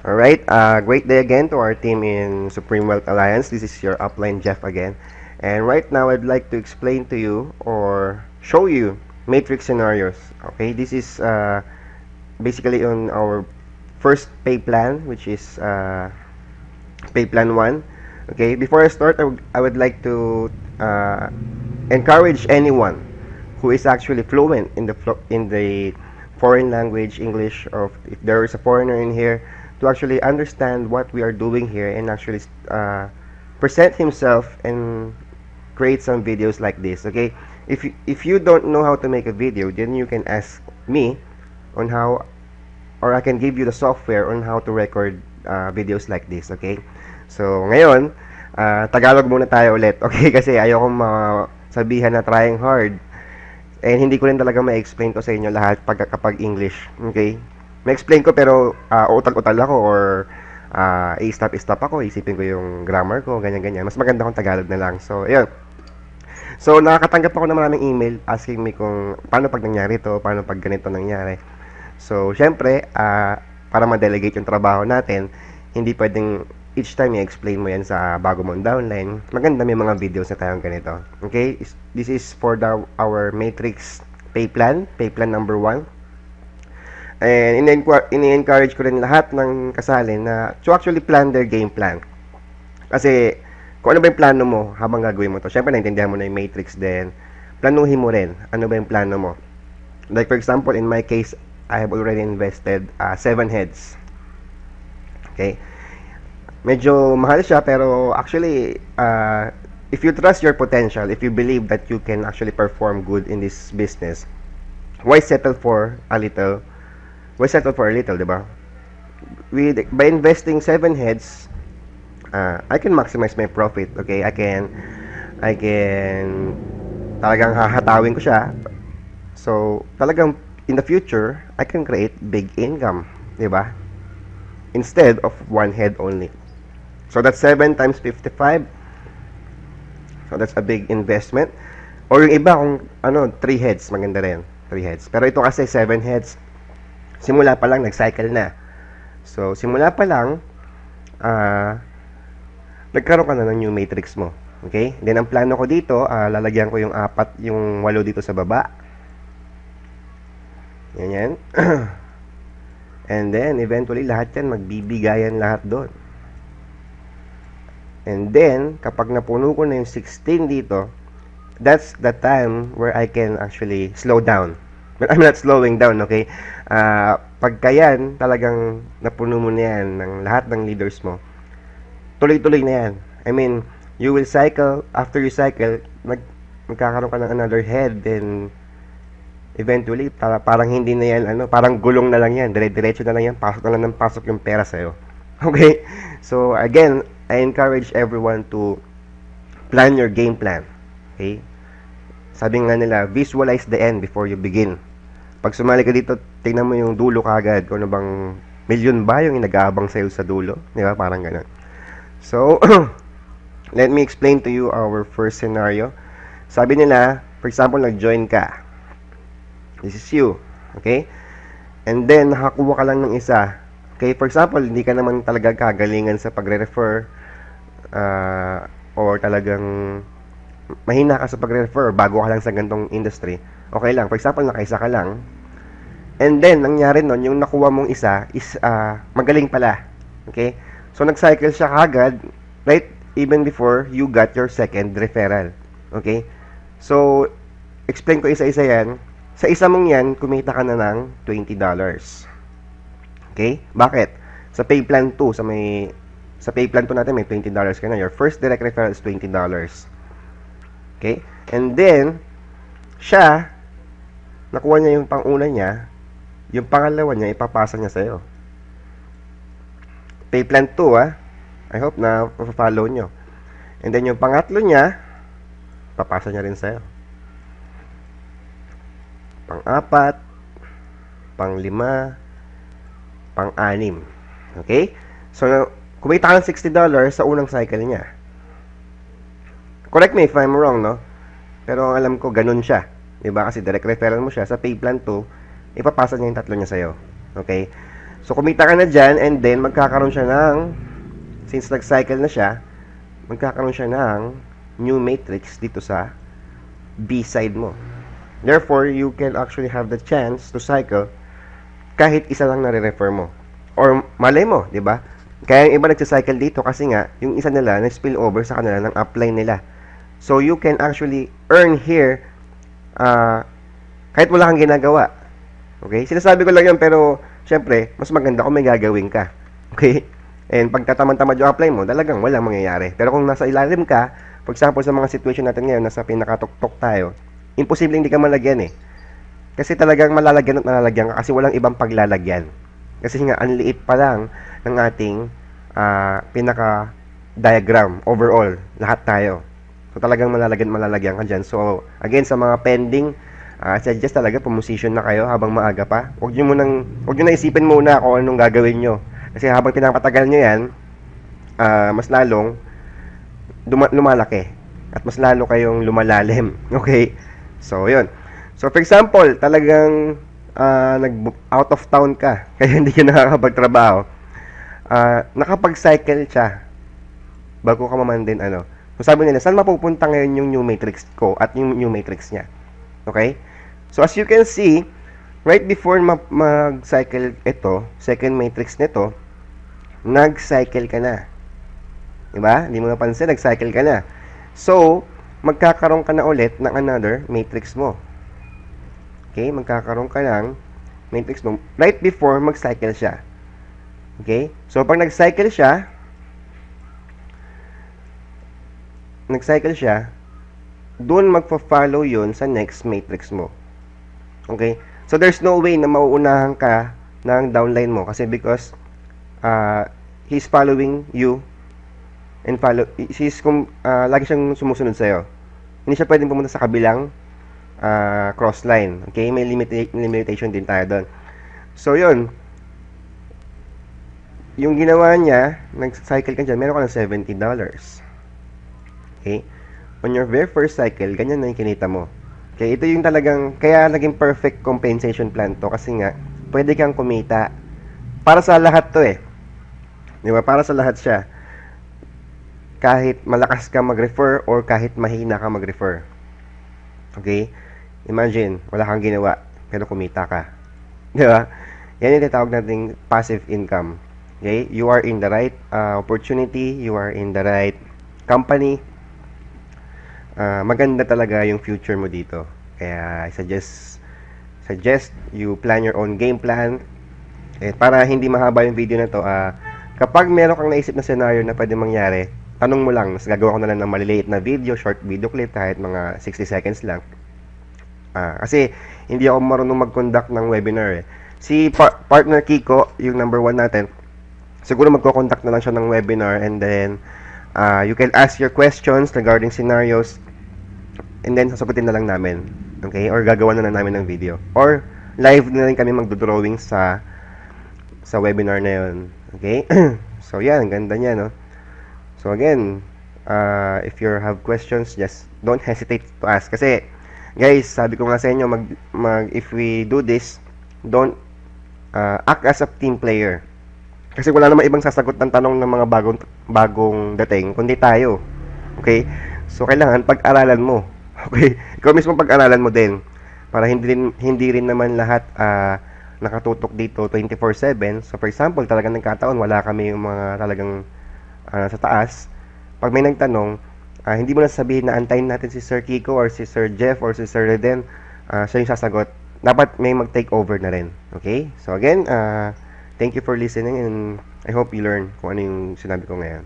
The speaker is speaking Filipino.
Alright, great day again to our team in Supreme Wealth Alliance. This is your upline Jeff again. And right now, I'd like to explain to you or show you matrix scenarios. Okay, this is basically on our first pay plan, which is pay plan 1. Okay, before I start, I would like to encourage anyone who is actually fluent in the foreign language, English, or if there is a foreigner in here, to actually understand what we are doing here and actually present himself and create some videos like this. Okay, if you don't know how to make a video, then you can ask me on how, or I can give you the software on how to record videos like this. Okay, so ngayon, Tagalog muna tayo ulit. Okay, kasi ayoko sabihan na trying hard. And hindi ko rin talaga ma-explain to sa inyo lahat kapag English. Okay? Ma-explain ko pero utal-utal ako or i-stop ako. Isipin ko yung grammar ko, ganyan-ganyan. Mas maganda kung Tagalog na lang. So, ayun. So, nakakatanggap ako ng maraming email asking me kung paano pag nangyari to, paano pag ganito nangyari. So, syempre, para ma-delegate yung trabaho natin, hindi pwedeng each time i-explain mo yan sa bago mong downline. Maganda may mga videos na tayong ganito. Okay? This is for our matrix pay plan number 1. And ini-encourage ko rin lahat ng kasali na to actually plan their game plan. Kasi, kung ano ba yung plano mo habang gagawin mo to. Syempre, naintindihan mo na yung matrix din. Planuhin mo rin. Ano ba yung plano mo? Like, for example, in my case, I have already invested 7 heads. Okay? Medyo mahal siya, pero actually, if you trust your potential, if you believe that you can actually perform good in this business, why settle for a little? Why settle for a little, di ba? By investing 7 heads, I can maximize my profit. Okay, I can talagang hahatawin ko siya. So, talagang in the future, I can create big income, di ba? Instead of 1 head only. So, that's 7 times 55. So, that's a big investment. Or yung iba, kung 3 heads, maganda rin. 3 heads. Pero ito kasi 7 heads. Simula pa lang, nag-cycle na. So, simula pa lang, nagkaroon ka na ng new matrix mo. Okay? Then, ang plano ko dito, lalagyan ko yung 8 dito sa baba. Yan. And then, eventually, lahat yan, magbibigayan lahat doon. And then, kapag napuno ko na yung 16 dito, that's the time where I can actually slow down. But I'm not slowing down, okay? Pagka yan, talagang napuno mo na yan ng lahat ng leaders mo, tuloy-tuloy na yan. I mean, you will cycle, after you cycle, magkakaroon ka ng another head, then eventually, parang hindi na yan, parang gulong na lang yan, dire-diretso na lang yan, pasok na lang ng pasok yung pera sa'yo. Okay? So, again, I encourage everyone to plan your game plan. Okay? Sabi nga nila, visualize the end before you begin. Pag sumali ka dito, tingnan mo yung dulo kagad. Kung ano bang milyon ba yung nag-aabang sa'yo sa dulo. Di ba? Parang ganun. So, let me explain to you our first scenario. Sabi nila, for example, nag-join ka. This is you. Okay? And then, nakakuha ka lang ng isa. Okay? For example, hindi ka naman talaga kagalingan sa pagre-refer or talagang mahina ka sa pagre-refer, bago ka lang sa ganitong industry, okay lang. For example, nakaisa ka lang. And then, nangyari nun, yung nakuha mong isa is magaling pala. Okay? So, nag-cycle siya kagad, right? Even before you got your second referral. Okay? So, explain ko isa-isa yan. Sa isa mong yan, kumita ka na ng $20. Okay? Bakit? Sa pay plan 2, sa pay plan 2 natin, may $20 ka na. Your first direct referral is $20. Okay? And then, siya, nakuha niya yung pang-una niya, yung pangalawa niya, ipapasa niya sa'yo. Pay plan 2, I hope na follow nyo. And then, yung pangatlo niya, papasa niya rin sa'yo. Pang-4, pang-5, pang-6. Okay? So, kumita ka ng $60 sa unang cycle niya. Correct me if I'm wrong, no? Pero ang alam ko, ganun siya. Diba? Kasi direct referral mo siya sa pay plan 2, ipapasa niya yung tatlo niya sa'yo. Okay? So, kumita ka na dyan, and then, magkakaroon siya ng, since nag-cycle na siya, magkakaroon siya ng new matrix dito sa B side mo. Therefore, you can actually have the chance to cycle kahit isa lang nare-refer mo. Or malay mo, di ba? Kaya yung iba nagsa-cycle dito kasi nga, yung isa nila na-spill over sa kanila ng upline nila. So, you can actually earn here kahit wala kang ginagawa. Okay? Sinasabi ko lang yan, pero syempre, mas maganda kung may gagawin ka. Okay? And pag tatamad-tamad yung upline mo, talagang walang mangyayari. Pero kung nasa ilalim ka, for example, sa mga situation natin ngayon, nasa pinakatuktok tayo, imposible hindi ka malagyan eh. Kasi talagang malalagyan at malalagyan ka kasi walang ibang paglalagyan. Kasi nga, ang liit pa lang ng ating pinaka-diagram overall. Lahat tayo. So, talagang malalagyan ka dyan. So, again, sa mga pending, suggest talaga, pumusisyon na kayo habang maaga pa. Huwag nyo na isipin muna kung anong gagawin nyo. Kasi habang pinapatagal nyo yan, mas lalong lumalaki. At mas lalo kayong lumalalim. Okay? So, yun. So, for example, talagang nag-out of town ka, kaya hindi ka nakakapagtrabaho. Nakapag-cycle siya bago ka maman din, ano. So, sabi nila, saan mapupunta ngayon yung new matrix ko at yung new matrix niya? Okay? So, as you can see, right before mag-cycle ito, second matrix nito, nag-cycle ka na. Diba? Hindi mo napansin, nag-cycle ka na. So, magkakaroon ka na ulit ng another matrix mo. Okay? Magkakaroon ka ng matrix mo right before mag-cycle siya. Okay? So, pag nag-cycle siya, doon magpa-follow yun sa next matrix mo. Okay? So, there's no way na mauunahan ka ng downline mo kasi because he's following you and lagi siyang sumusunod sa'yo. Hindi siya pwedeng pumunta sa kabilang cross line. Okay? May limitation din tayo doon. So, yun. Yung ginawa niya, nag-cycle ka dyan, meron ka ng $70. Okay? On your very first cycle, ganyan na yung kinita mo. Okay? Ito yung talagang, kaya naging perfect compensation plan to kasi nga, pwede kang kumita. Para sa lahat to eh. Di ba? Para sa lahat siya. Kahit malakas ka mag-refer or kahit mahina ka mag-refer. Okay? Imagine, wala kang ginawa, pero kumita ka. Di ba? Yan yung tinatawag nating passive income. Okay? You are in the right opportunity, you are in the right company. Maganda talaga yung future mo dito. Kaya, I suggest you plan your own game plan. Para hindi mahaba yung video na to, kapag meron kang naisip na scenario na pwede mangyari, tanong mo lang. Mas gagawa ko na lang ng maliliit na video, short video clip, kahit mga 60 seconds lang. Kasi hindi ako marunong mag-conduct ng webinar eh. Si partner Kiko, yung number 1 natin, siguro magko-conduct na lang siya ng webinar, and then you can ask your questions regarding scenarios, and then sasagutin na lang namin. Okay? Or gagawa na lang namin ng video. Or live na rin kami magdo-drawing sa webinar na yun. Okay? So yan, ganda niya, no? So again, if you have questions, just don't hesitate to ask. Kasi guys, sabi ko nga sa inyo, if we do this, don't act as a team player. Kasi wala namang ibang sasagot ng tanong ng mga bagong dating, kundi tayo. Okay? So, kailangan pag-aralan mo. Okay? Ikaw mismo pag-aralan mo din. Para hindi rin naman lahat nakatutok dito 24/7. So, for example, talagang nagkataon, wala kami yung mga talagang sa taas. Pag may nagtanong, hindi mo na sabihin na antayin natin si Sir Kiko or si Sir Jeff or si Sir Reden, siya yung sasagot. Dapat may mag-take over na rin. Okay? So again, thank you for listening, and I hope you learn kung ano yung sinabi ko ngayon.